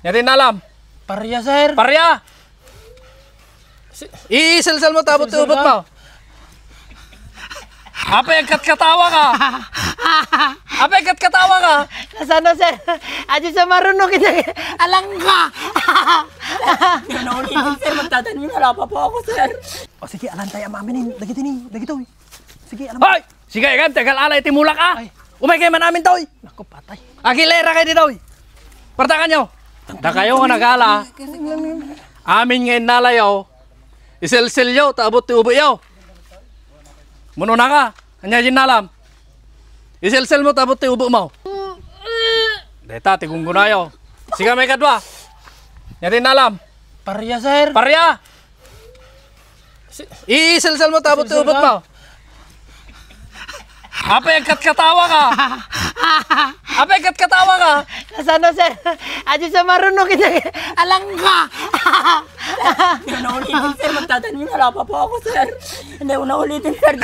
Yatin na alam. Parya, sir. Parya! Iisalsal mo, tabot ubot mo. Apay, katkatawa ka. Apay, katkatawa ka. Nasaan na, sir? Adi sa marunong kita. Alangga. Naulitin, sir. Magtatanim na pa po ako, sir. O sige, alantay ang mamin. Dagitin eh. Dagito eh. Sige, alam. Hoy! Sige, kan, tegal alay, timulak ka. Umay kayo man namin to. Naku, patay. Agilera kayo dito. Partakan nyo. Da kayo nga nagala. Amin ngayon nalayaw. Isilsilyo, tabot ti ubo yaw. Muno na ka. Kanya din nalam. Isilsil mo, tabot ti ubo mo. Deta, tigong gunayaw. Sige, may kadwa. Kanya din nalam. Parya, sir. Parya! Iisilsil mo, tabot ti ubot mo. Apay, katkatawa ka. Apay, katkatawa ka. Nasaan na, sir? Adi sa marunong kita. Alangga. Naulitin, sir. Magtatanim na pa po ako, sir. Hindi ko naulitin, sir.